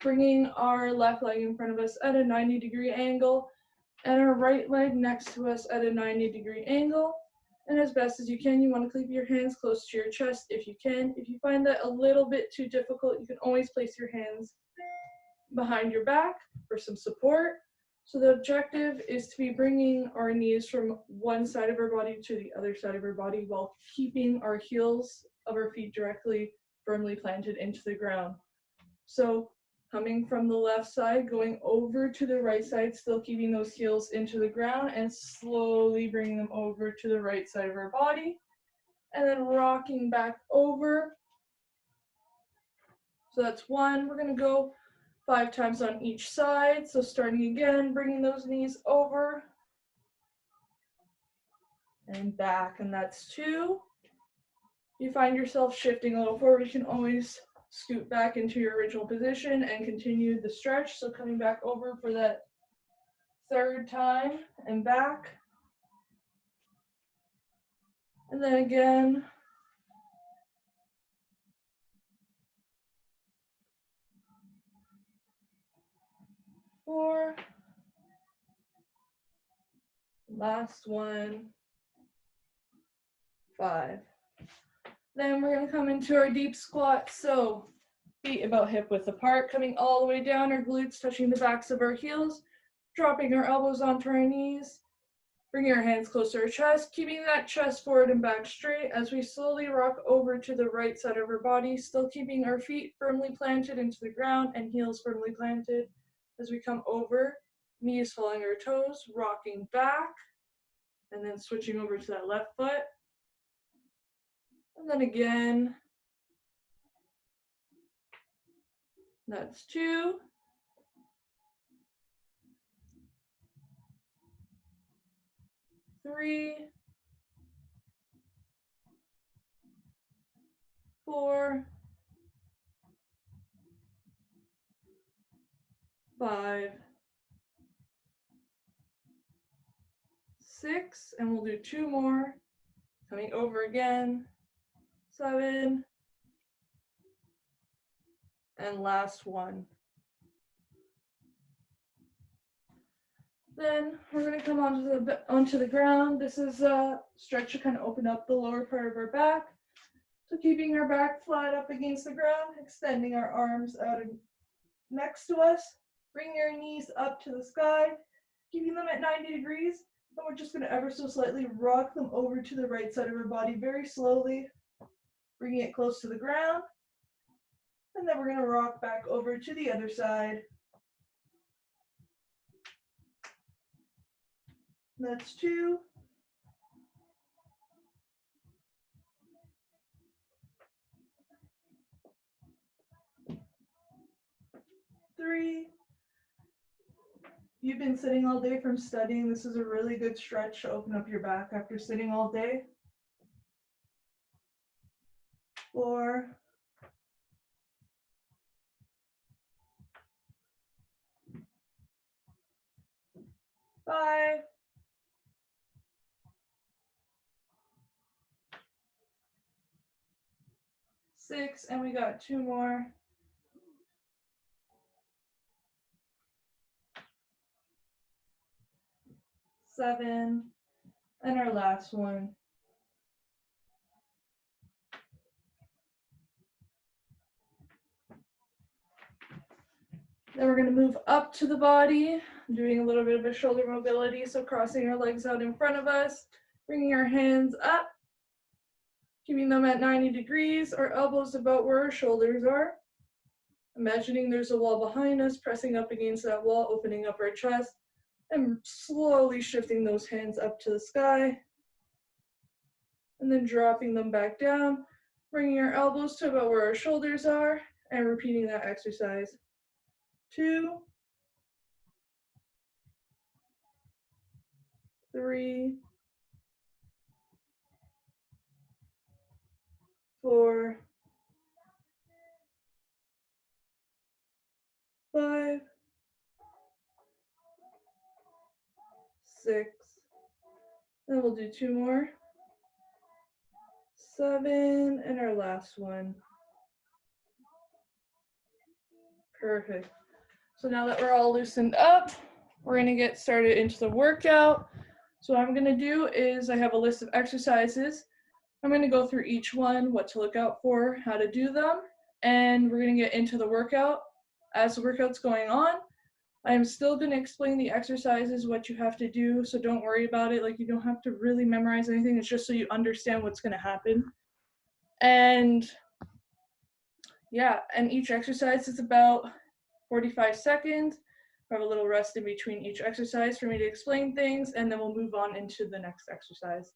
bringing our left leg in front of us at a 90-degree angle, and our right leg next to us at a 90-degree angle. And as best as you can, you want to keep your hands close to your chest if you can. If you find that a little bit too difficult, you can always place your hands behind your back for some support. So the objective is to be bringing our knees from one side of our body to the other side of our body while keeping our heels of our feet directly firmly planted into the ground. So coming from the left side, going over to the right side, still keeping those heels into the ground, and slowly bringing them over to the right side of our body, and then rocking back over. So that's one. We're going to go 5 times on each side. So starting again, bringing those knees over and back, and that's 2. If you find yourself shifting a little forward, you can always scoot back into your original position and continue the stretch. So coming back over for that 3rd time and back. And then again. Four. Last one. 5. Then we're going to come into our deep squat. So feet about hip width apart, coming all the way down, our glutes touching the backs of our heels, dropping our elbows onto our knees, bringing our hands close to our chest, keeping that chest forward and back straight as we slowly rock over to the right side of our body, still keeping our feet firmly planted into the ground and heels firmly planted as we come over, knees following our toes, rocking back, and then switching over to that left foot. And then again, that's 2. 3. 4. 5. 6, and we'll do 2 more. Coming over again. 7. And last one. Then we're going to come onto the ground. This is a stretch to kind of open up the lower part of our back. So keeping our back flat up against the ground, extending our arms out next to us, bringing our knees up to the sky, keeping them at 90 degrees. And we're just going to ever so slightly rock them over to the right side of our body very slowly, bringing it close to the ground. And then we're going to rock back over to the other side. That's 2. 3. You've been sitting all day from studying. This is a really good stretch to open up your back after sitting all day. 4. 5. 6, and we got 2 more. 7, and our last one. Then we're going to move up to the body, doing a little bit of a shoulder mobility, so crossing our legs out in front of us, bringing our hands up, keeping them at 90 degrees, our elbows about where our shoulders are. Imagining there's a wall behind us, pressing up against that wall, opening up our chest, and slowly shifting those hands up to the sky, and then dropping them back down, bringing our elbows to about where our shoulders are, and repeating that exercise. 2, 3, 4, 5, 6, then we'll do 2 more. 7, and our last one. Perfect. So now that we're all loosened up, we're gonna get started into the workout. So what I'm gonna do is I have a list of exercises. I'm gonna go through each one, what to look out for, how to do them, and we're gonna get into the workout. As the workout's going on, I am still gonna explain the exercises, what you have to do, so don't worry about it. Like, you don't have to really memorize anything. It's just so you understand what's gonna happen. And yeah, and each exercise is about 45 seconds. Have a little rest in between each exercise for me to explain things, and then we'll move on into the next exercise.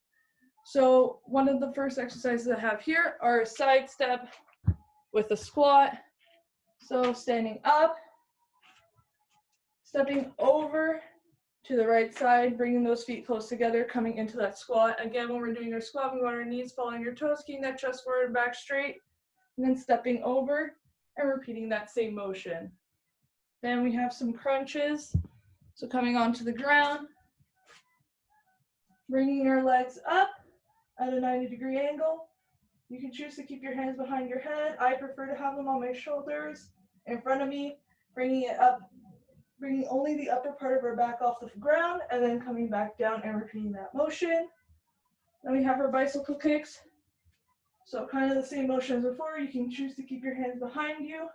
So one of the first exercises I have here are a side step with a squat. So standing up, stepping over to the right side, bringing those feet close together, coming into that squat. Again, when we're doing our squat, we want our knees following your toes, keeping that chest forward and back straight, and then stepping over and repeating that same motion. Then we have some crunches. So coming onto the ground, bringing our legs up at a 90-degree angle. You can choose to keep your hands behind your head. I prefer to have them on my shoulders in front of me, bringing it up, bringing only the upper part of our back off the ground, and then coming back down and repeating that motion. Then we have our bicycle kicks. So kind of the same motion as before. You can choose to keep your hands behind you.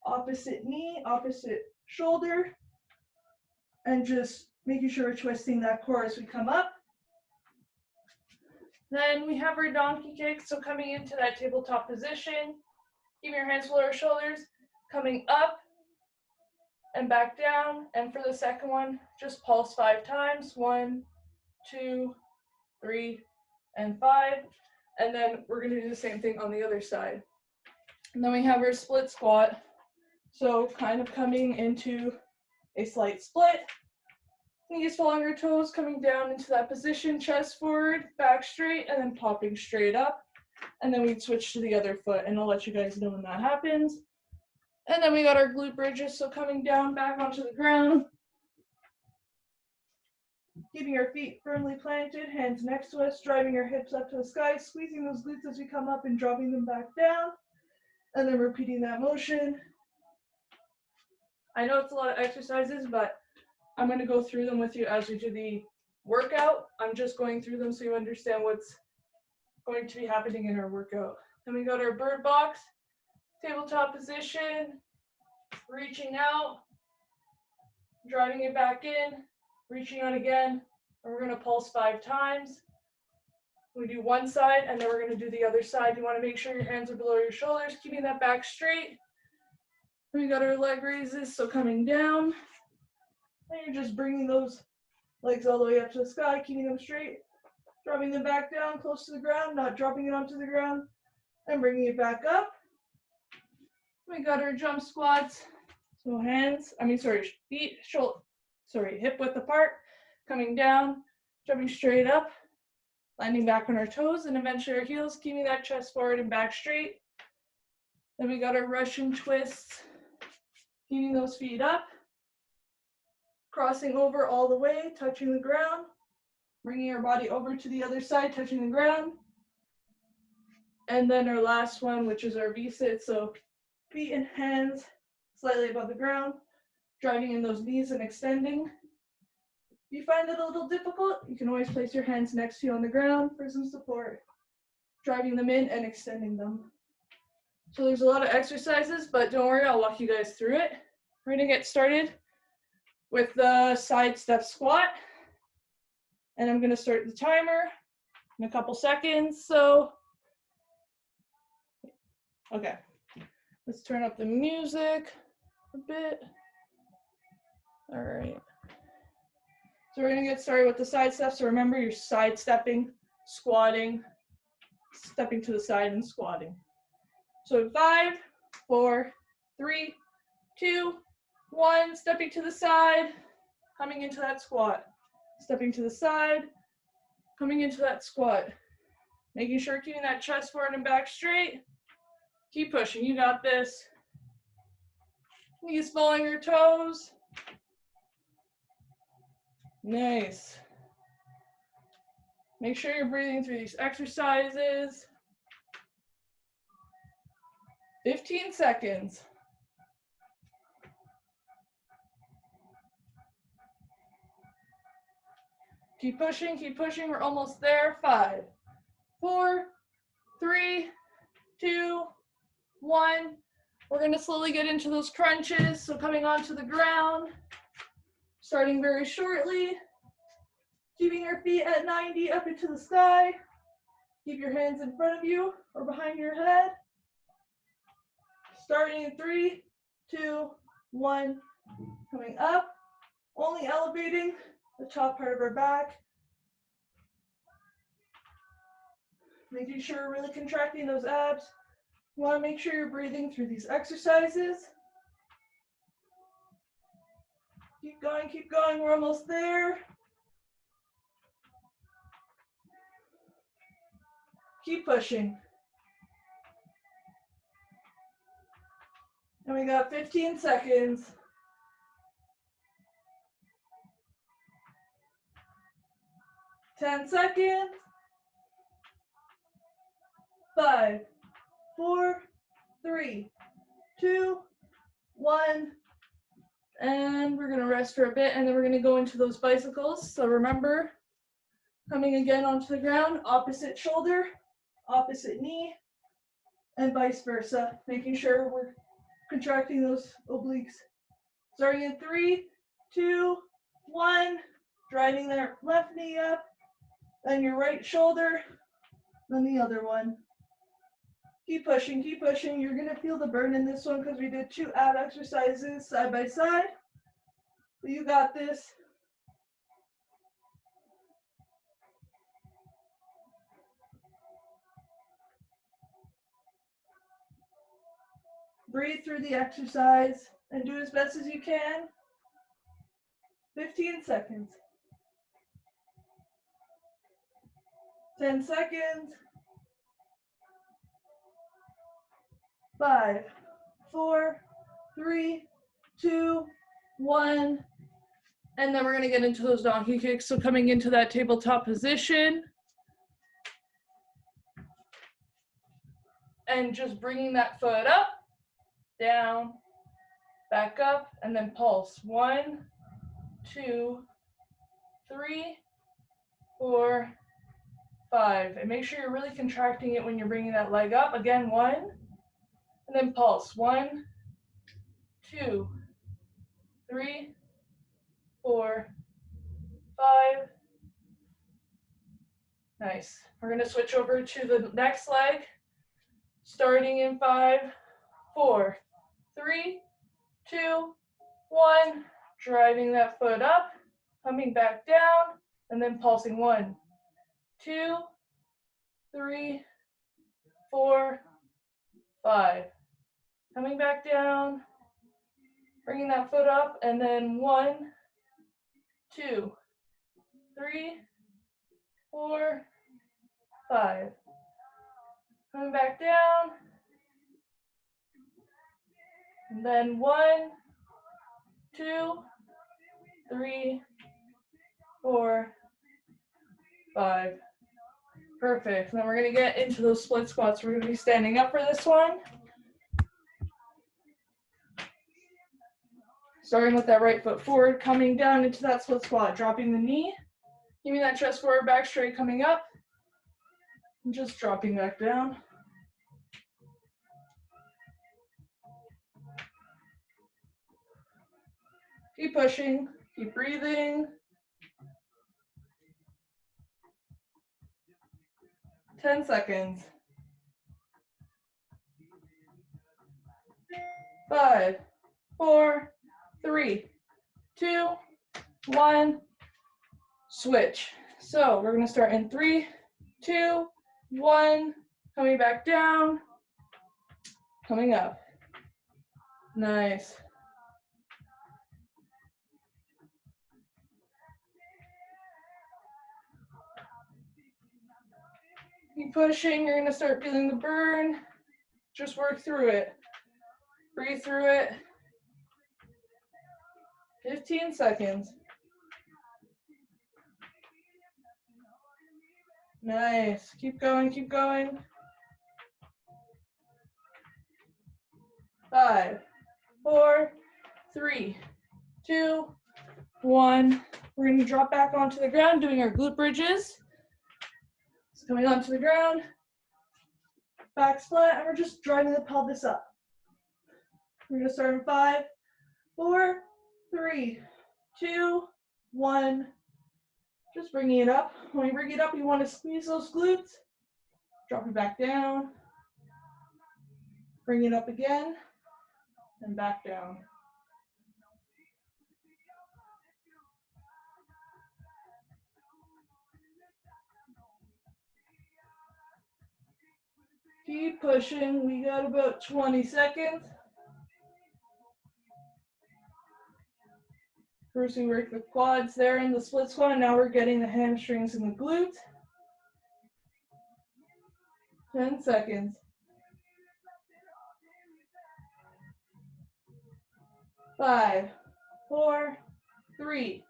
Opposite knee, opposite shoulder, and just making sure we're twisting that core as we come up. Then we have our donkey kick, so coming into that tabletop position, keeping your hands below our shoulders, coming up and back down. And for the second one, just pulse 5 times. 1, 2, 3, and 5. And then we're gonna do the same thing on the other side. And then we have our split squat. So kind of coming into a slight split. Knees following your toes, coming down into that position, chest forward, back straight, and then popping straight up. And then we switch to the other foot, and I'll let you guys know when that happens. And then we got our glute bridges, so coming down back onto the ground, keeping our feet firmly planted, hands next to us, driving our hips up to the sky, squeezing those glutes as we come up and dropping them back down, and then repeating that motion. I know it's a lot of exercises, but I'm going to go through them with you as we do the workout. I'm just going through them so you understand what's going to be happening in our workout. Then we got our bird box, tabletop position, reaching out, driving it back in, reaching out again, and we're going to pulse 5 times. We do one side, and then we're going to do the other side. You want to make sure your hands are below your shoulders, keeping that back straight. We got our leg raises, so coming down, and you're just bringing those legs all the way up to the sky, keeping them straight, dropping them back down close to the ground, not dropping it onto the ground, and bringing it back up. We got our jump squats, so feet, hip width apart, coming down, jumping straight up, landing back on our toes, and eventually our heels, keeping that chest forward and back straight. Then we got our Russian twists, keeping those feet up, crossing over all the way, touching the ground, bringing our body over to the other side, touching the ground. And then our last one, which is our V-sit, so feet and hands slightly above the ground, driving in those knees and extending. If you find it a little difficult, you can always place your hands next to you on the ground for some support, driving them in and extending them. So there's a lot of exercises, but don't worry, I'll walk you guys through it. We're gonna get started with the side step squat. And I'm gonna start the timer in a couple seconds, so. Okay, let's turn up the music a bit. All right. So we're gonna get started with the side steps. So remember, you're side stepping, squatting, stepping to the side and squatting. So 5, 4, 3, 2, 1, stepping to the side, coming into that squat. Stepping to the side, coming into that squat. Making sure keeping that chest forward and back straight. Keep pushing, you got this. Knees following your toes. Nice. Make sure you're breathing through these exercises. 15 seconds. Keep pushing, we're almost there. 5, 4, 3, 2, 1. We're gonna slowly get into those crunches. So coming onto the ground, starting very shortly, keeping your feet at 90 up into the sky. Keep your hands in front of you or behind your head. Starting in 3, 2, 1, coming up, only elevating the top part of our back. Making sure we're really contracting those abs. You want to make sure you're breathing through these exercises. Keep going, we're almost there. Keep pushing. And we got 15 seconds. 10 seconds. 5, 4, 3, 2, 1. And we're gonna rest for a bit, and then we're gonna go into those bicycles. So remember, coming again onto the ground, opposite shoulder, opposite knee, and vice versa. Making sure we're contracting those obliques. Starting in 3, 2, 1. Driving that left knee up, then your right shoulder, then the other one. Keep pushing, keep pushing. You're gonna feel the burn in this one because we did 2 ab exercises side by side. But you got this. Breathe through the exercise and do as best as you can. 15 seconds. 10 seconds. 5, 4, 3, 2, 1. And then we're gonna get into those donkey kicks. So coming into that tabletop position and just bringing that foot up, down, back up, and then pulse. 1, 2, 3, 4, 5. And make sure you're really contracting it when you're bringing that leg up. Again, 1, and then pulse. 1, 2, 3, 4, 5. Nice. We're gonna switch over to the next leg, starting in 5, 4, 3, 2, 1. Driving that foot up, coming back down, and then pulsing. 1, 2, 3, 4, 5. Coming back down, bringing that foot up, and then 1, 2, 3, 4, 5. Coming back down, and then 1, 2, 3, 4, 5. Perfect. And then we're going to get into those split squats. We're going to be standing up for this one. Starting with that right foot forward, coming down into that split squat, dropping the knee, giving that chest forward, back straight, coming up, and just dropping back down. Keep pushing, keep breathing. 10 seconds. 5, 4, 3, 2, 1. Switch. So we're going to start in 3, 2, 1. Coming back down. Coming up. Nice. Keep pushing. You're going to start feeling the burn. Just work through it. Breathe through it. 15 seconds. Nice. Keep going, keep going. 5, 4, 3, 2, 1. We're going to drop back onto the ground, doing our glute bridges. So coming onto the ground, back split, and we're just driving the pelvis up. We're going to start in 5, 4, 3, 2, 1. Just bringing it up. When you bring it up, you want to squeeze those glutes. Drop it back down. Bring it up again, and back down. Keep pushing. We got about 20 seconds. First we work the quads there in the split squat, and now we're getting the hamstrings and the glutes. 10 seconds. 5, 4, 3,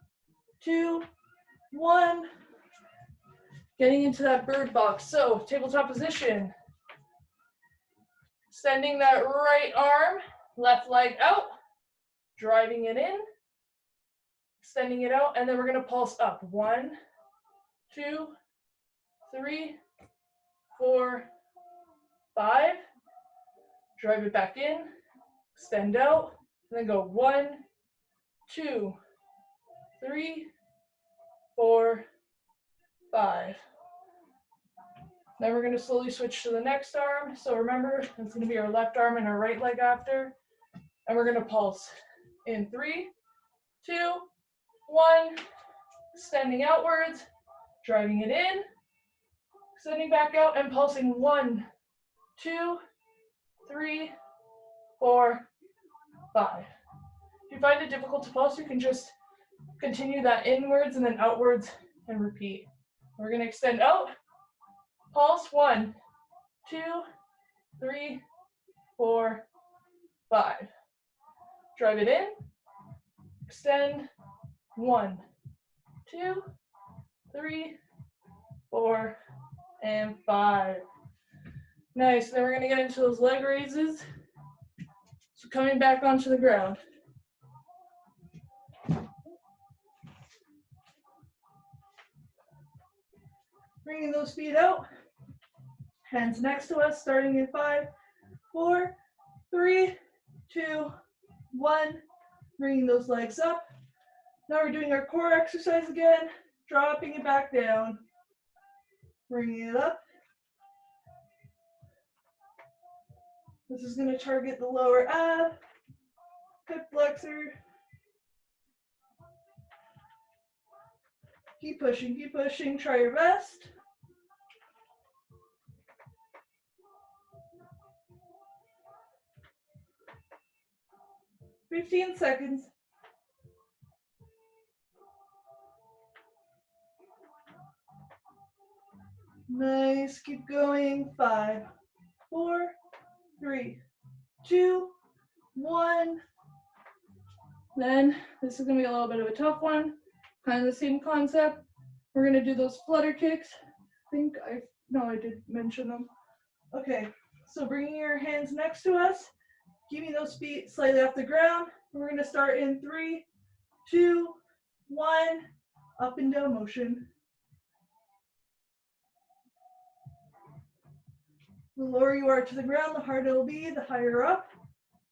2, 1. Getting into that bird box. So tabletop position. Extending that right arm, left leg out, driving it in, extending it out, and then we're going to pulse up. 1, 2, 3, 4, 5. Drive it back in, extend out, and then go 1, 2, 3, 4, 5. Then we're going to slowly switch to the next arm. So remember, it's going to be our left arm and our right leg after. And we're going to pulse in 3, 2, 1. Extending outwards, driving it in, extending back out, and pulsing 1, 2, 3, 4, 5. If you find it difficult to pulse, you can just continue that inwards and then outwards and repeat. We're going to extend out. Pulse 1, 2, 3, 4, 5. Drive it in. Extend. 1, 2, 3, 4, and 5. Nice. Then we're going to get into those leg raises. So coming back onto the ground. Bringing those feet out. Hands next to us, starting in 5, 4, 3, 2, 1. Bringing those legs up. Now we're doing our core exercise again, dropping it back down. Bringing it up. This is going to target the lower ab, hip flexor. Keep pushing, try your best. "15 seconds. Nice, keep going. 5, 4, 3, 2, 1. Then this is gonna be a little bit of a tough one. Kind of the same concept. We're gonna do those flutter kicks. I did mention them. Okay, so bringing your hands next to us, keeping those feet slightly off the ground. We're gonna start in 3, 2, 1, up and down motion. The lower you are to the ground, the harder it'll be, the higher up,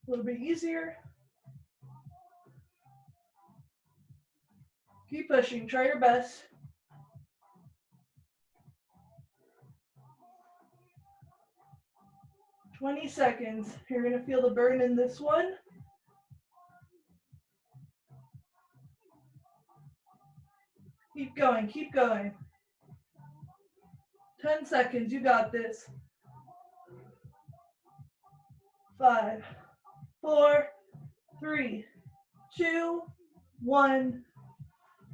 a little bit easier. Keep pushing, try your best. "20 seconds. You're gonna feel the burn in this one. Keep going, keep going. 10 seconds, you got this. 5, 4, 3, 2, 1.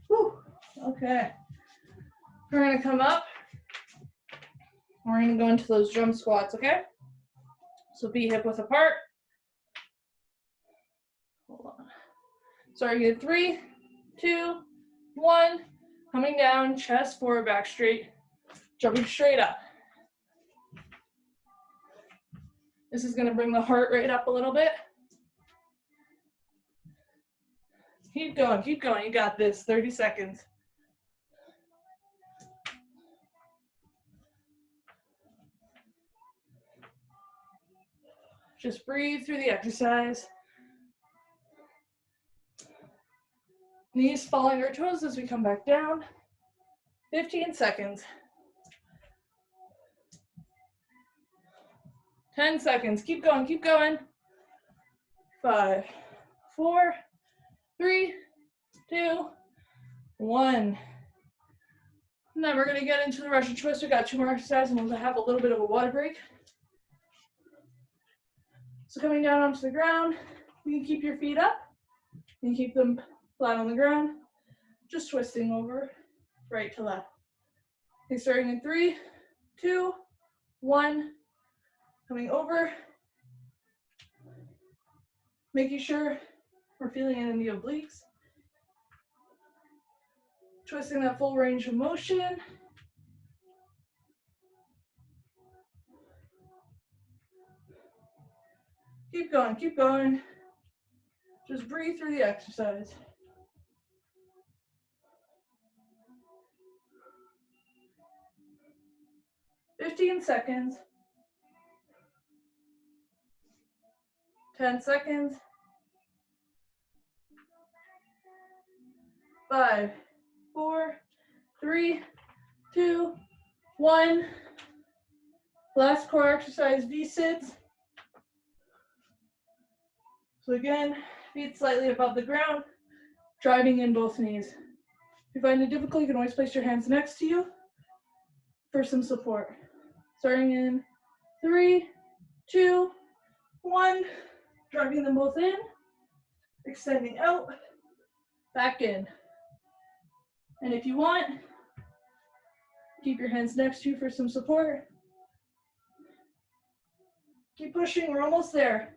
Whew. Okay. We're gonna come up. We're gonna go into those jump squats, okay? So feet hip width apart. Hold on. Starting in 3, 2, 1. Coming down, chest forward, back straight. Jumping straight up. This is gonna bring the heart rate up a little bit. Keep going, keep going. You got this. 30 seconds. Just breathe through the exercise. Knees following our toes as we come back down. 15 seconds. 10 seconds. Keep going, keep going. 5, 4, 3, 2, 1. And then we're going to get into the Russian twist. We got 2 more exercises and we'll have a little bit of a water break. So coming down onto the ground, you can keep your feet up. You can keep them flat on the ground. Just twisting over right to left. Okay, starting in 3, 2, 1. Coming over. Making sure we're feeling it in the obliques. Twisting that full range of motion. Keep going, keep going. Just breathe through the exercise. "15 seconds. 10 seconds. 5, 4, 3, 2, 1. Last core exercise, V-sits. So again, feet slightly above the ground, driving in both knees. If you find it difficult, you can always place your hands next to you for some support. Starting in 3, 2, 1. Driving them both in, extending out, back in. And if you want, keep your hands next to you for some support. Keep pushing, we're almost there.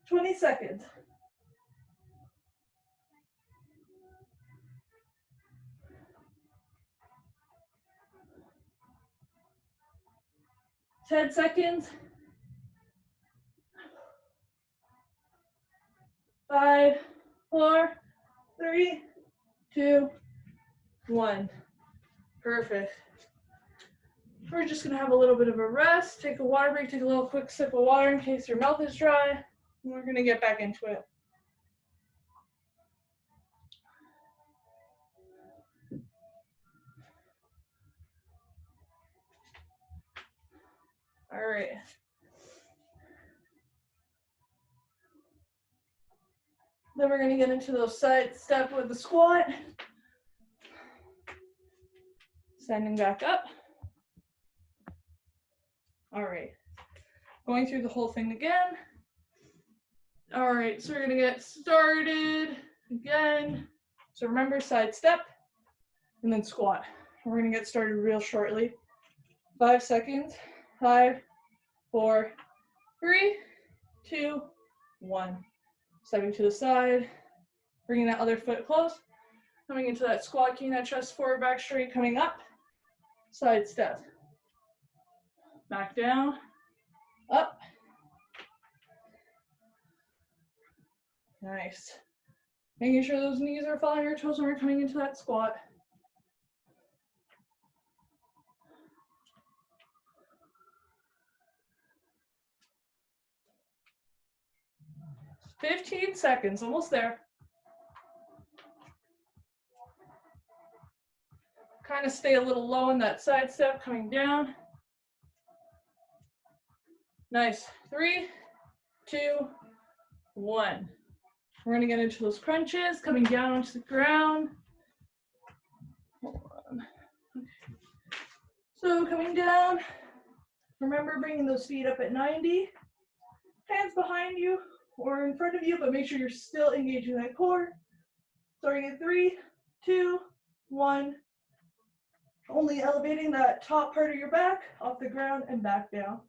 20 seconds. "10 seconds. 5, 4, 3, 2, 1. Perfect. We're just gonna have a little bit of a rest, take a water break, take a little quick sip of water in case your mouth is dry, and we're gonna get back into it. All right. Then we're gonna get into those side step with the squat. Standing back up. All right. Going through the whole thing again. All right, so we're gonna get started again. So remember, side step and then squat. We're gonna get started real shortly. 5 seconds. 5, 4, 3, 2, 1. Stepping to the side, bringing that other foot close, coming into that squat, keeping that chest forward, back straight, coming up, side step. Back down, up. Nice. Making sure those knees are following your toes when we're coming into that squat. "15 seconds, almost there. Kind of stay a little low in that side step, coming down. Nice. 3, 2, 1. We're gonna get into those crunches, coming down onto the ground. Hold on. So coming down, remember bringing those feet up at 90. Hands behind you or in front of you, but make sure you're still engaging that core. Starting at 3, 2, 1. Only elevating that top part of your back off the ground and back down.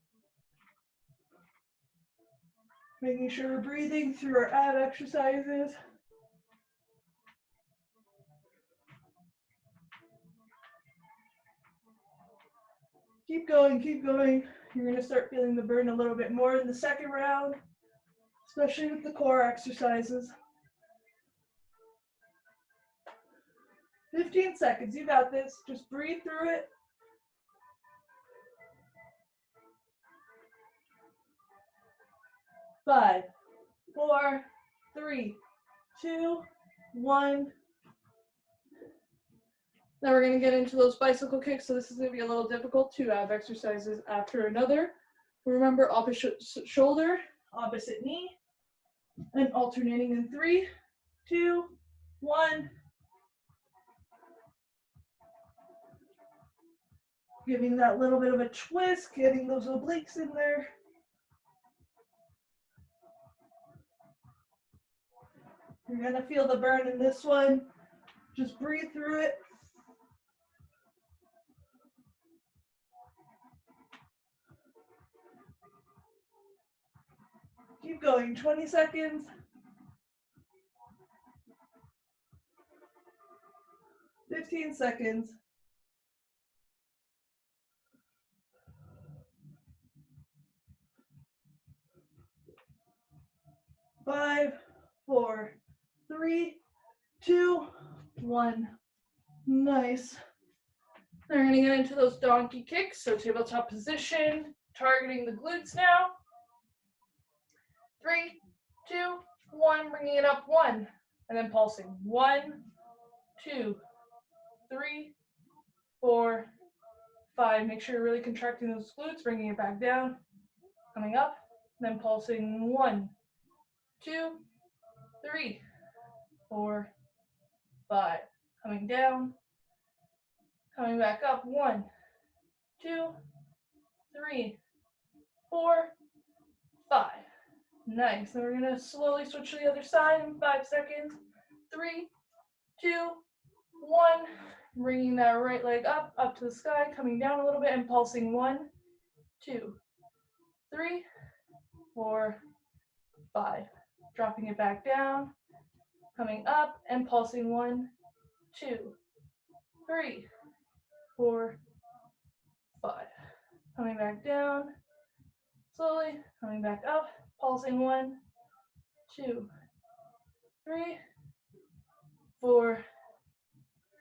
Making sure we're breathing through our ab exercises. Keep going, keep going. You're going to start feeling the burn a little bit more in the second round, especially with the core exercises. 15 seconds, you got this. Just breathe through it. 5, 4, 3, 2, 1. Now we're going to get into those bicycle kicks, so this is going to be a little difficult. 2 ab exercises after another. Remember, opposite shoulder, opposite knee, and alternating in 3, 2, 1. Giving that little bit of a twist, getting those obliques in there. You're going to feel the burn in this one. Just breathe through it. Keep going, 20 seconds. 15 seconds. 5, 4, 3, 2, 1. Nice. Now we're going to get into those donkey kicks. So tabletop position, targeting the glutes now. 3, 2, 1, bringing it up 1, and then pulsing. 1, 2, 3, 4, 5. Make sure you're really contracting those glutes, bringing it back down, coming up, then pulsing. 1, 2, 3, 4, 5. Coming down, coming back up. 1, 2, 3, 4, 5. Nice. Then we're going to slowly switch to the other side in 5 seconds. 3, 2, 1. Bringing that right leg up to the sky, coming down a little bit and pulsing. 1, 2, 3, 4, 5. Dropping it back down, coming up and pulsing. 1, 2, 3, 4, 5. Coming back down, slowly, coming back up, pulsing. 1, 2, 3, 4,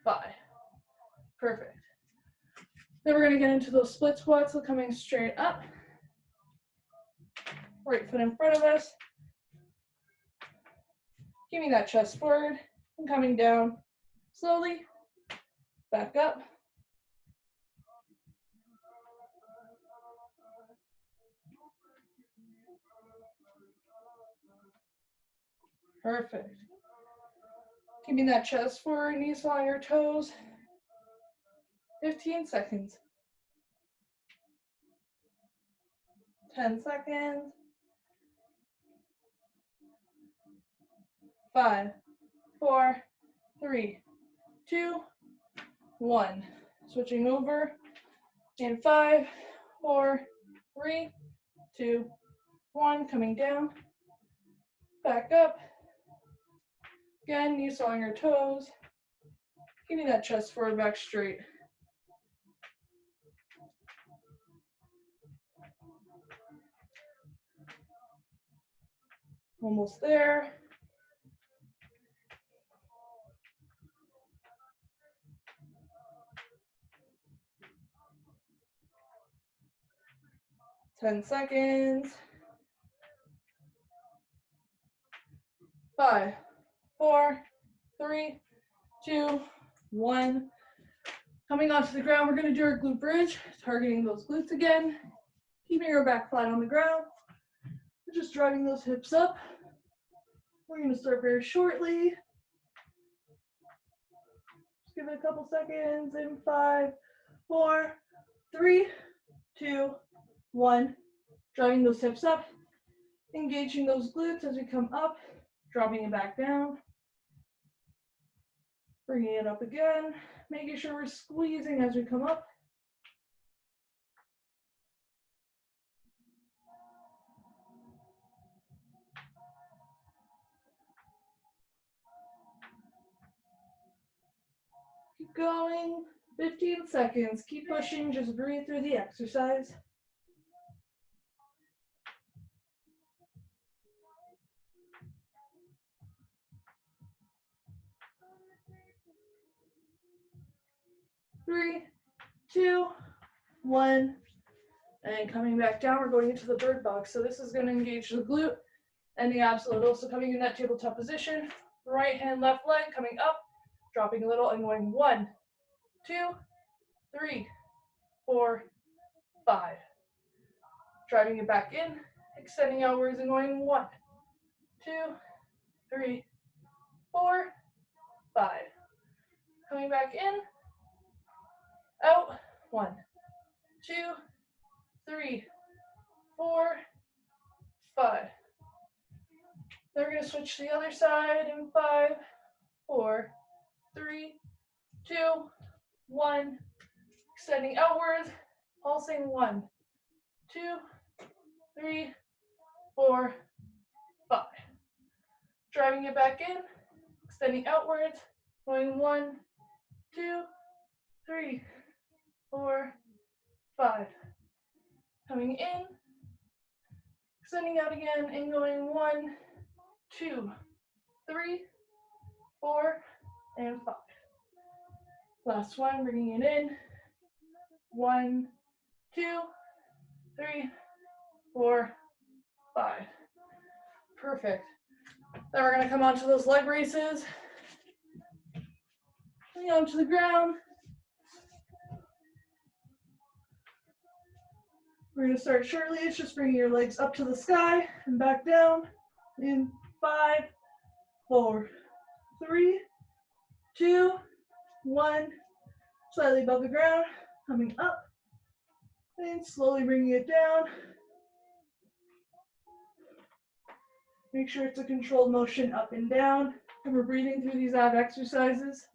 5. Perfect. Then we're going to get into those split squats, so coming straight up. Right foot in front of us. Keeping that chest forward and coming down slowly, back up. Perfect. Keeping that chest forward, knees on your toes. 15 seconds. 10 seconds. 5, 4, 3, 2, 1. Switching over in 5, 4, 3, 2, 1. Coming down, back up. Again, knees on your toes. Keeping that chest forward, back straight. Almost there. Ten seconds. 5, 4, 3, 2, 1. Coming onto the ground, we're going to do our glute bridge, targeting those glutes again. Keeping your back flat on the ground. We're just driving those hips up. We're going to start very shortly. Just give it a couple seconds in 5, 4, 3, 2, 1. Driving those hips up, engaging those glutes as we come up, dropping it back down, bringing it up again, making sure we're squeezing as we come up. Keep going, 15 seconds, keep pushing, just breathe through the exercise. 3, 2, 1. And coming back down, we're going into the bird box. So this is going to engage the glute and the abs a little. So coming in that tabletop position, right hand, left leg, coming up, dropping a little and going 1, 2, 3, 4, 5. Driving it back in, extending outwards and going 1, 2, 3, 4, 5. Coming back in, out, 1, 2, 3, 4, 5. Then we're going to switch to the other side in 5, 4, 3, 2, 1. Extending outwards, pulsing 1, 2, 3, 4, 5. Driving it back in, extending outwards, going 1, 2, 3, 4, 5. Coming in, extending out again, and going 1, 2, 3, 4, and 5. Last one, bringing it in. 1, 2, 3, 4, 5. Perfect. Then we're going to come onto those leg races. Coming onto the ground. We're going to start shortly. It's just bringing your legs up to the sky and back down in 5, 4, 3, 2, 1. Slightly above the ground, coming up, and slowly bringing it down. Make sure it's a controlled motion up and down, and we're breathing through these ab exercises.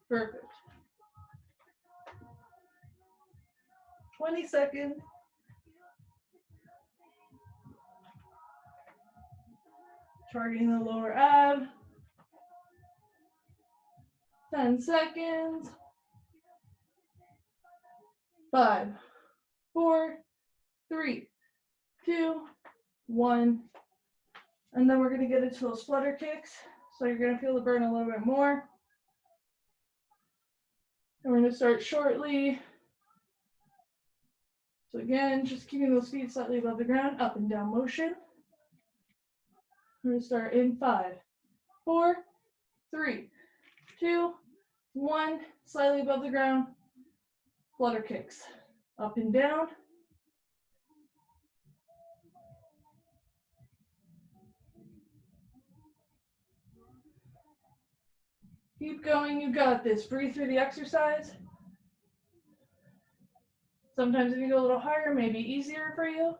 Perfect. 20 seconds. Targeting the lower ab. 10 seconds. 5, 4, 3, 2, 1. And then we're going to get into those flutter kicks. So you're going to feel the burn a little bit more. And we're going to start shortly. So again, just keeping those feet slightly above the ground, up and down motion. We're going to start in 5, 4, 3, 2, 1. Slightly above the ground. Flutter kicks. Up and down. Keep going, you got this. Breathe through the exercise. Sometimes if you go a little higher, it may be easier for you.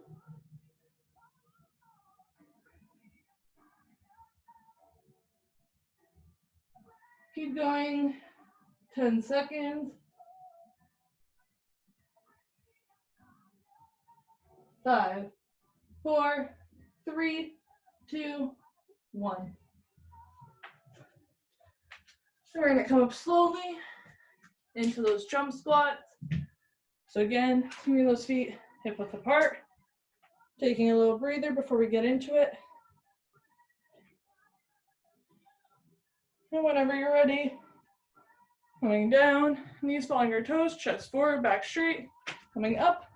Keep going. 10 seconds. 5, 4, 3, 2, 1. We're going to come up slowly into those jump squats. So again, keeping those feet hip width apart. Taking a little breather before we get into it. And whenever you're ready, coming down, knees following your toes, chest forward, back straight, coming up.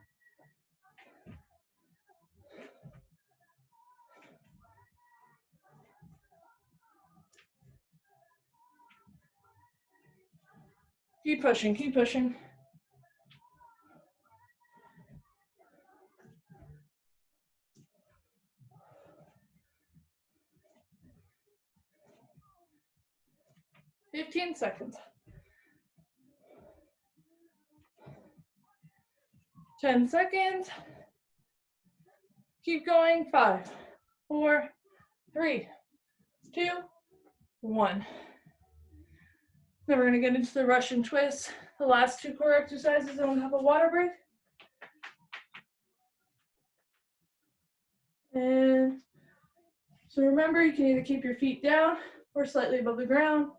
Keep pushing, keep pushing. "15 seconds. 10 seconds. Keep going. 5, 4, 3, 2, 1. Then we're going to get into the Russian twist. The last 2 core exercises, and we'll have a water break. And so remember, you can either keep your feet down or slightly above the ground.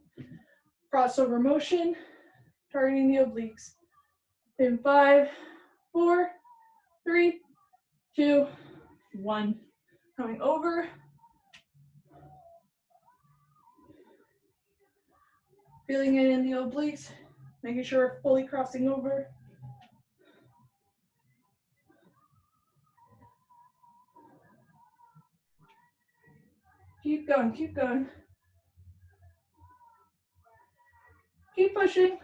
Crossover motion, targeting the obliques. In 5, 4, 3, 2, 1. Coming over. Feeling it in the obliques, making sure we're fully crossing over. Keep going, keep going. Keep pushing.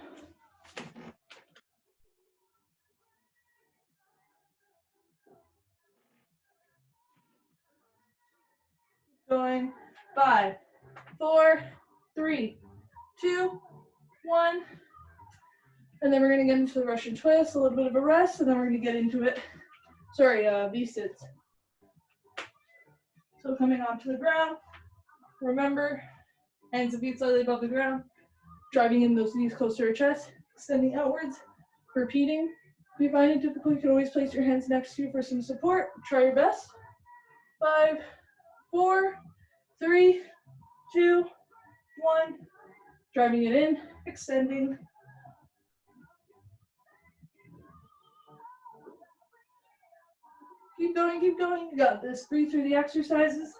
Going. 5, 4, 3, 2, 1. And then we're gonna get into the Russian twist, a little bit of a rest, and then we're gonna get into it. Sorry, V-sits. So coming onto the ground, remember, hands and feet slightly above the ground, driving in those knees close to our chest, extending outwards, repeating. If you find it difficult, you can always place your hands next to you for some support. Try your best. 5, 4, 3, 2, 1. Driving it in, extending. Keep going, keep going. You got this. Breathe through the exercises.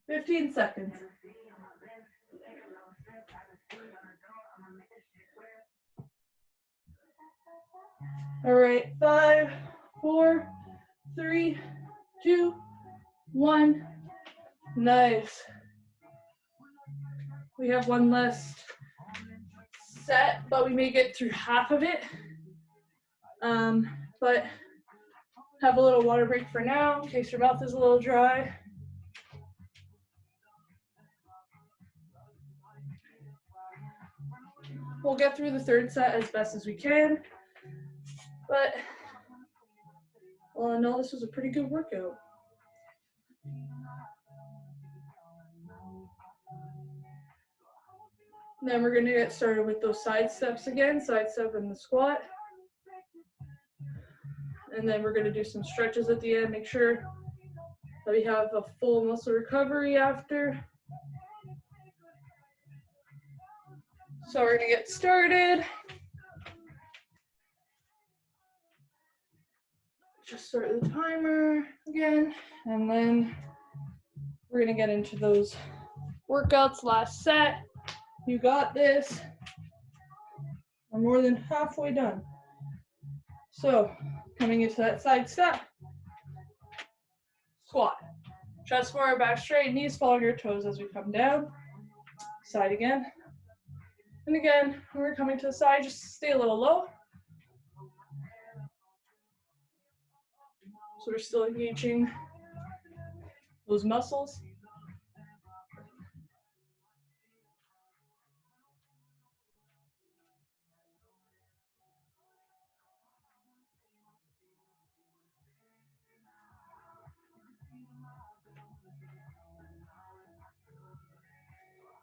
"15 seconds. All right, 5, 4, 3, 2, 1. Nice. We have one last set, but we may get through half of it. But have a little water break for now in case your mouth is a little dry. We'll get through the third set as best as we can, but all in all, this was a pretty good workout. Then we're gonna get started with those side steps again, side step and the squat. And then we're gonna do some stretches at the end, make sure that we have a full muscle recovery after. So we're gonna get started. Just start the timer again, and then we're gonna get into those workouts. Last set. You got this. We're more than halfway done. So coming into that side step, squat. Chest forward, back straight, knees following your toes as we come down. Side again. And again, when we're coming to the side, just stay a little low. So we're still engaging those muscles.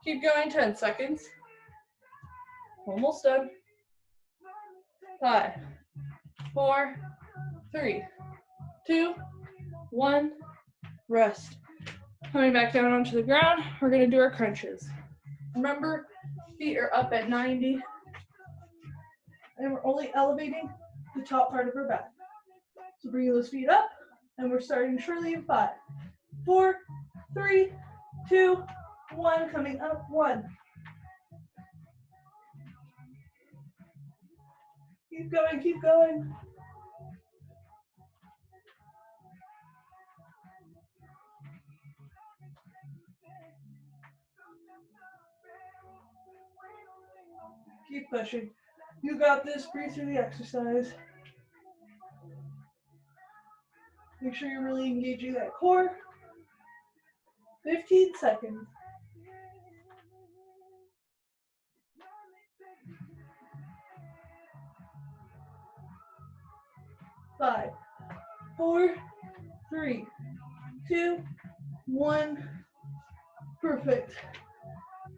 Keep going, 10 seconds. Almost done. 5, 4, 3, 2, 1. Rest. Coming back down onto the ground, we're gonna do our crunches. Remember, feet are up at 90, and we're only elevating the top part of our back. So bring those feet up, and we're starting shortly in 5, 4, 3, 2, 1. Coming up, 1. Keep going, keep going. Keep pushing. You got this. Breathe through the exercise. Make sure you're really engaging that core. 15 seconds. Five, 4, 3, 2, 1. Perfect.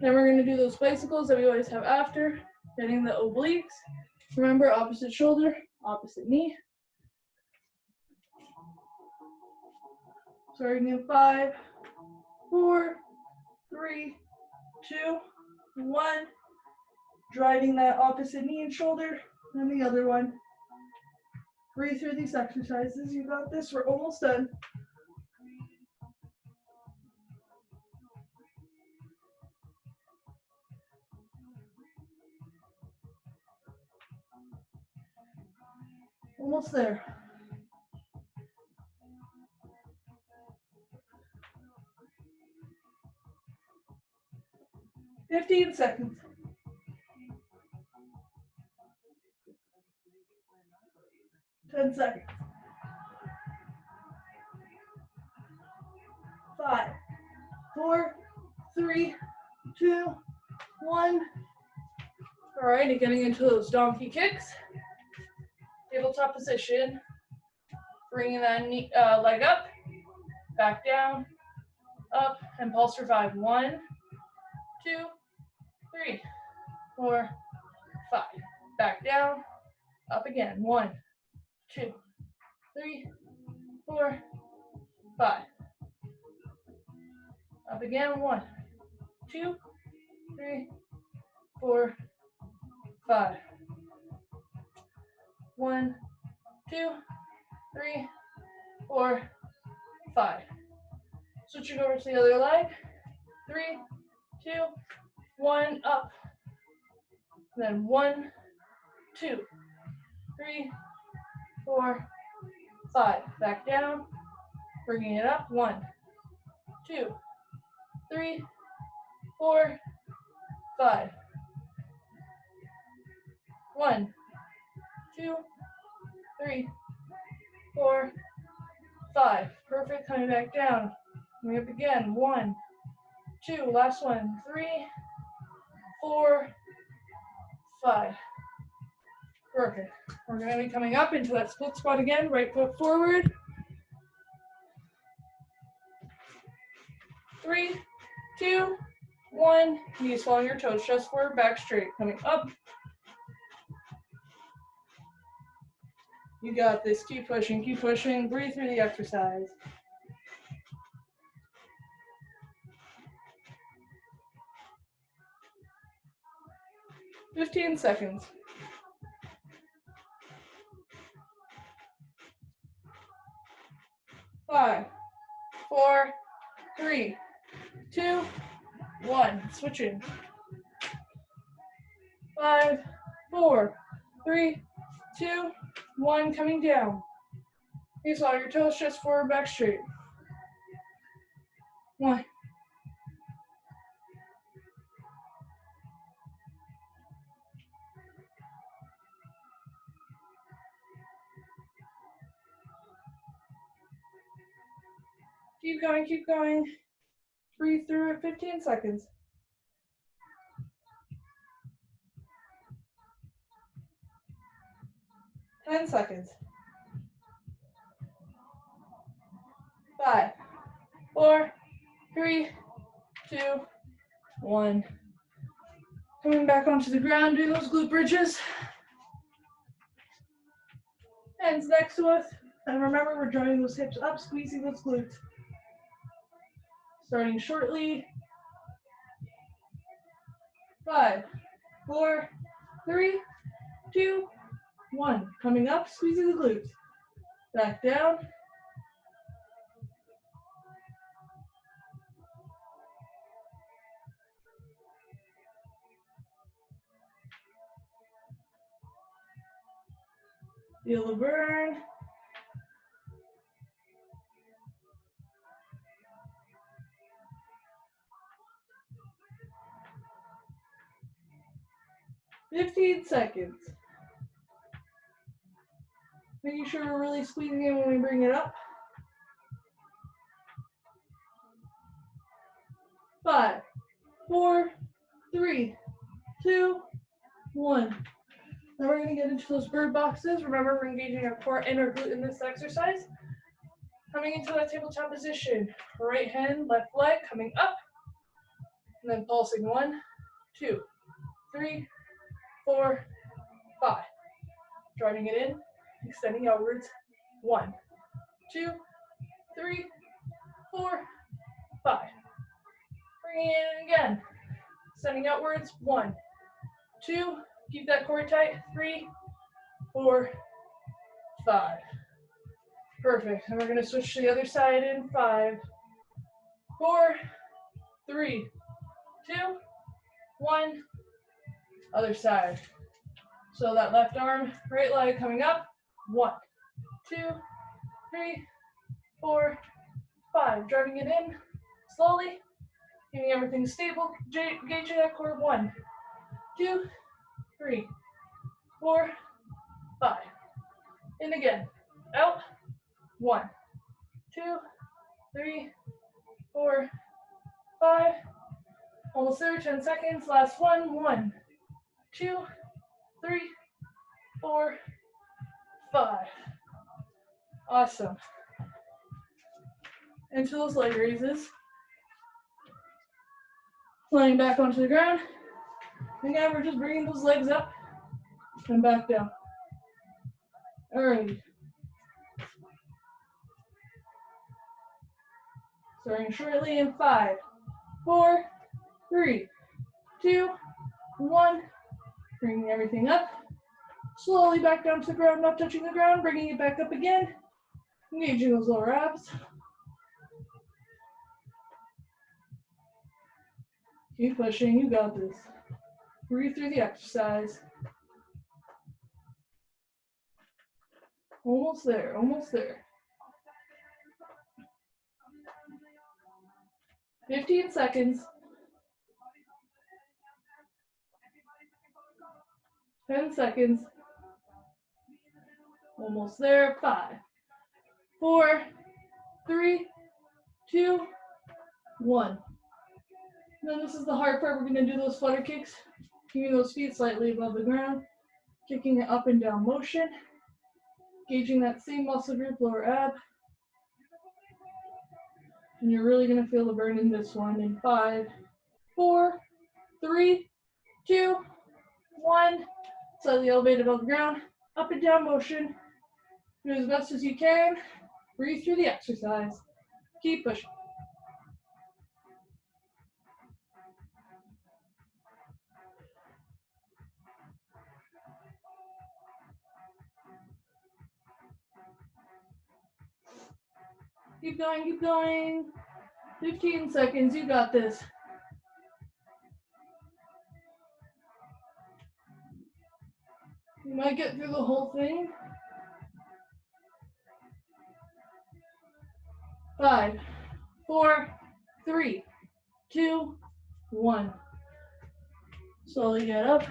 Then we're going to do those bicycles that we always have after, getting the obliques. Remember, opposite shoulder, opposite knee. Starting in 5, 4, 3, 2, 1. Driving that opposite knee and shoulder, and the other one. Breathe through these exercises. You got this. We're almost done. Almost there. 15 seconds. 10 seconds. 5, 4, 3, 2, 1. All right, and getting into those donkey kicks. Tabletop position. Bringing that knee, leg up, back down, up, and pulse for 5. 1, 2, 3, 4, 5. Back down, up again. 1, 2, 3, 4, 5. Up again. 1, 2, 3, 4, 5. 1, 2, 3, 4, 5. Switching over to the other leg. 3, 2, 1, up. Then 1, 2, 3, 4, 5. Back down. Bringing it up. 1, 2, 3, 4, 5. 1, 2, 3, 4, 5. Perfect. Coming back down. Coming up again. 1, 2. Last one. 3, 4, 5. Perfect. We're going to be coming up into that split squat again. Right foot forward. 3, 2, 1. Knees following your toes. Chest forward, back straight. Coming up. You got this. Keep pushing, keep pushing. Breathe through the exercise. "15 seconds. 5, 4, 3, 2, 1. Switching. 5, 4, 3, 2, 1. Coming down. Knees follow your toes. Chest forward, back straight. 1. Keep going, keep going. Breathe through it. 15 seconds. 10 seconds. 5, 4, 3, 2, 1. Coming back onto the ground, doing those glute bridges. Hands next to us. And remember, we're drawing those hips up, squeezing those glutes. Starting shortly. 5, 4, 3, 2, 1. Coming up, squeezing the glutes. Back down. Feel the burn. "15 seconds. Making sure we're really squeezing it when we bring it up. 5, 4, 3, 2, 1. Now we're going to get into those bird boxes. Remember, we're engaging our core and our glute in this exercise. Coming into that tabletop position. Right hand, left leg coming up. And then pulsing. 1, 2, 3, 4, 5. Driving it in, extending outwards. 1, 2, 3, 4, 5. Bringing it in again. Extending outwards. 1, 2. Keep that core tight. 3, 4, 5. Perfect. And we're going to switch to the other side in 5, 4, 3, 2, 1. Other side. So that left arm, right leg coming up. 1, 2, 3, 4, 5. Driving it in slowly, keeping everything stable. Gauging that core. 1, 2, 3, 4, 5. In again. Out. 1, 2, 3, 4, 5. Almost there. 10 seconds. Last one. 1, 2, 3, 4, 5. Awesome. Into those leg raises. Lying back onto the ground. Again, we're just bringing those legs up and back down. All right. Starting shortly in 5, 4, 3, 2, 1. Bringing everything up. Slowly back down to the ground, not touching the ground. Bringing it back up again. Engaging those lower abs. Keep pushing. You got this. Breathe through the exercise. Almost there. Almost there. 15 seconds. 10 seconds. Almost there. 5, 4, 3, 2, 1. Then this is the hard part. We're going to do those flutter kicks. Keeping those feet slightly above the ground. Kicking it up and down motion. Gauging that same muscle group, lower ab. And you're really going to feel the burn in this one in 5, 4, 3, 2, 1. Slightly elevated above the ground. Up and down motion. Do as best as you can. Breathe through the exercise. Keep pushing. Keep going, keep going. 15 seconds, you got this. You might get through the whole thing. 5, 4, 3, 2, 1. Slowly get up.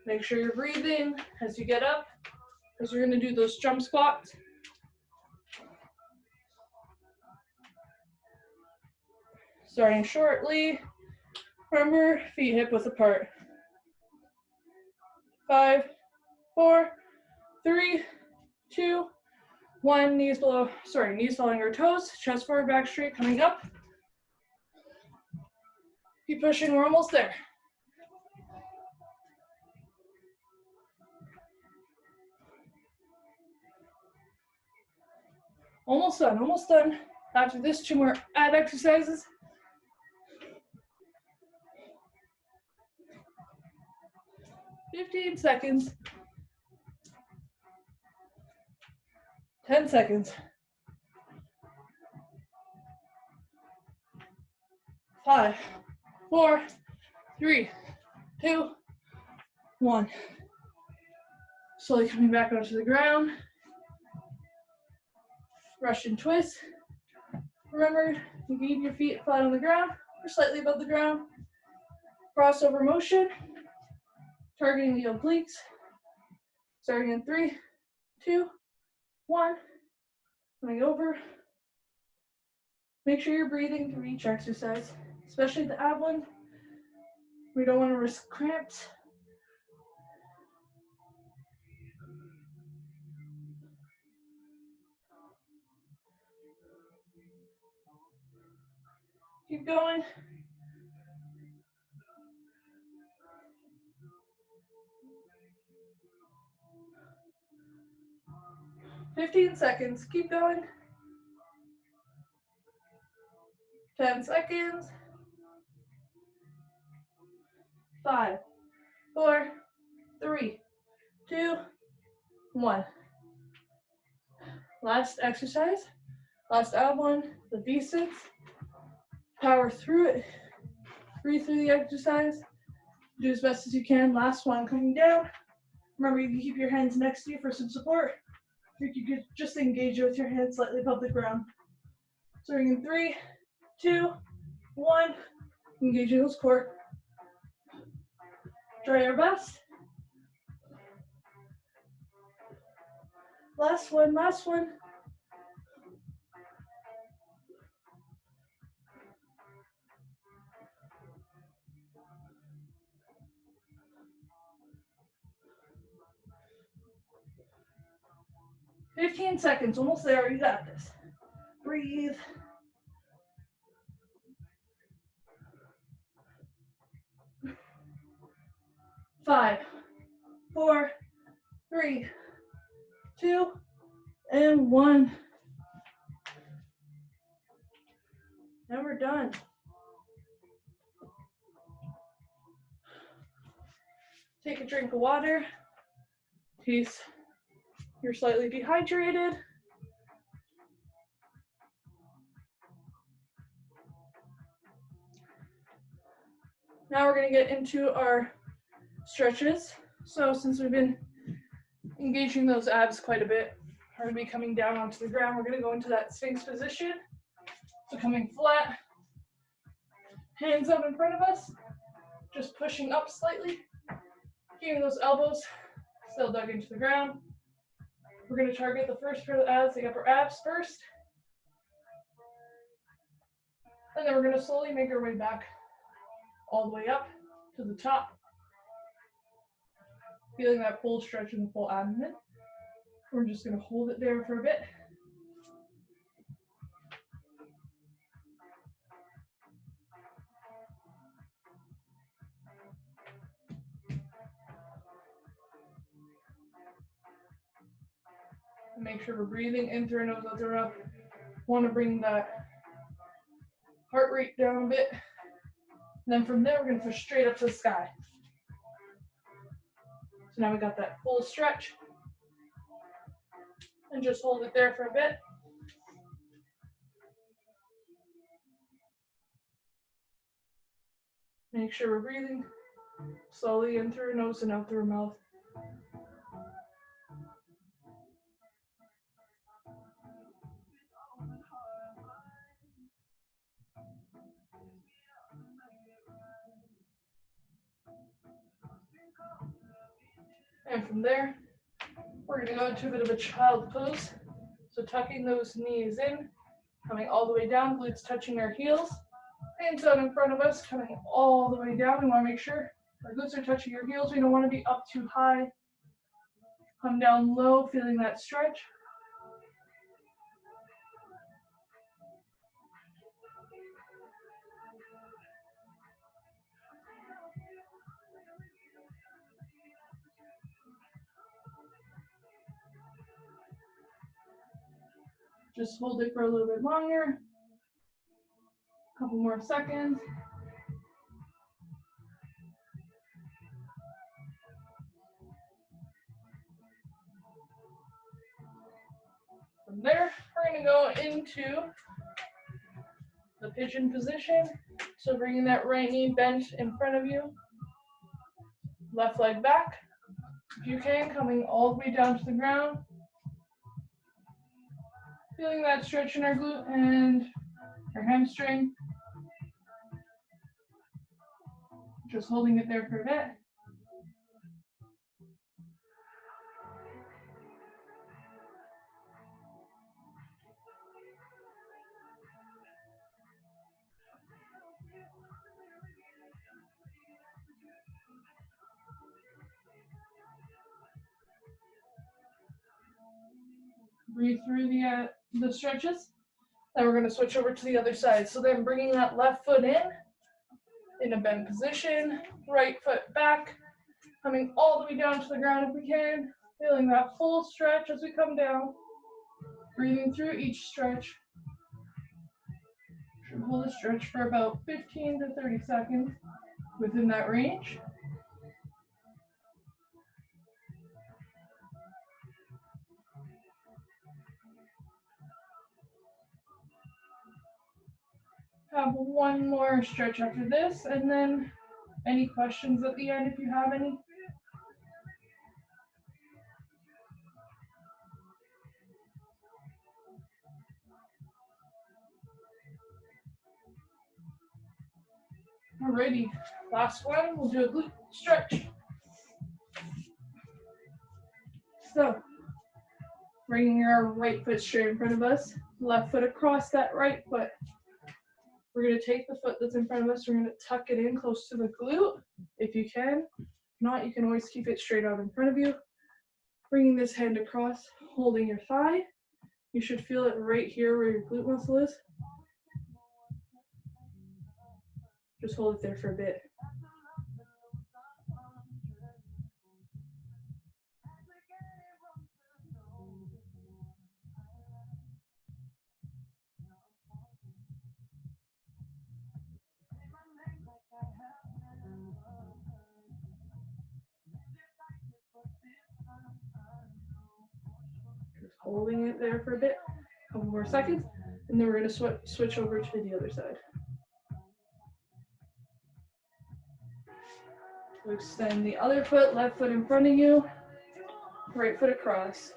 Make sure you're breathing as you get up, because you're going to do those jump squats. Starting shortly. Remember, feet hip width apart. 5, 4, 3, 2, 1. Knees following our toes. Chest forward, back straight, coming up. Keep pushing, we're almost there. Almost done, almost done. After this, 2 more ab exercises. $15 seconds. 10 seconds. 5, 4, 3, 2, 1. Slowly coming back onto the ground. Russian twist. Remember, you can keep your feet flat on the ground or slightly above the ground. Crossover motion. Targeting the obliques. Starting in 3, 2, 1. Coming over. Make sure you're breathing through each exercise, especially the ab one. We don't want to risk cramps. Keep going. $15 seconds. Keep going. 10 seconds. 5, 4, 3, 2, 1. Last exercise, last ab one, the V6. Power through it, breathe through the exercise, do as best as you can. Last one, coming down. Remember, you can keep your hands next to you for some support. Or you could just engage with your hands slightly above the ground. Starting in 3, 2, 1, engaging those core. Try your best. Last one, last one. "15 seconds, almost there, you got this. Breathe. 5, 4, 3, 2, and 1. And we're done. Take a drink of water in case you're slightly dehydrated. Now we're going to get into our stretches. So since we've been engaging those abs quite a bit, we're going to be coming down onto the ground. We're going to go into that Sphinx position. So coming flat, hands up in front of us, just pushing up slightly, keeping those elbows still dug into the ground. We're going to target the first pair of abs, the upper abs first. And then we're going to slowly make our way back all the way up to the top. Feeling that full stretch in the full abdomen. We're just going to hold it there for a bit. And make sure we're breathing in through our nose, out through our mouth. Want to bring that heart rate down a bit. And then from there, we're going to push straight up to the sky. So now we got that full stretch. And just hold it there for a bit. Make sure we're breathing slowly in through our nose and out through our mouth. And from there, we're going to go into a bit of a child pose. So tucking those knees in, coming all the way down, glutes touching our heels. Hands out in front of us, coming all the way down. We want to make sure our glutes are touching our heels. We don't want to be up too high. Come down low, feeling that stretch. Just hold it for a little bit longer. A couple more seconds. From there, we're going to go into the pigeon position. So bringing that right knee bent in front of you. Left leg back. If you can, coming all the way down to the ground. Feeling that stretch in our glute and our hamstring. Just holding it there for a bit. Breathe through the stretches. Then we're going to switch over to the other side. So then bringing that left foot in a bent position, right foot back, coming all the way down to the ground if we can, feeling that full stretch as we come down, breathing through each stretch. Should hold the stretch for about 15 to 30 seconds within that range. Have one more stretch after this, and then any questions at the end if you have any? Alrighty, last one, we'll do a glute stretch. So, bringing our right foot straight in front of us, left foot across that right foot. We're going to take the foot that's in front of us, we're going to tuck it in close to the glute, if you can. If not, you can always keep it straight out in front of you. Bringing this hand across, holding your thigh. You should feel it right here where your glute muscle is. Just hold it there for a bit. Just holding it there for a bit, a couple more seconds, and then we're going to switch over to the other side. So extend the other foot, left foot in front of you, right foot across.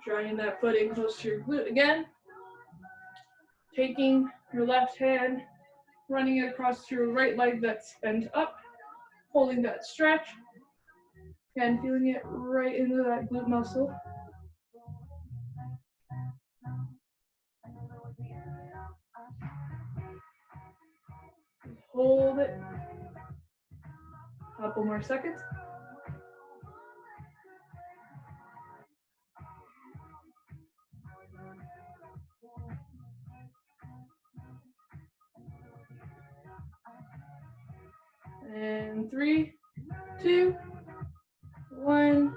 Drawing that foot in close to your glute again. Taking your left hand, running it across to your right leg that's bent up, holding that stretch, and feeling it right into that glute muscle. Hold it. Couple more seconds. And 3, 2, 1.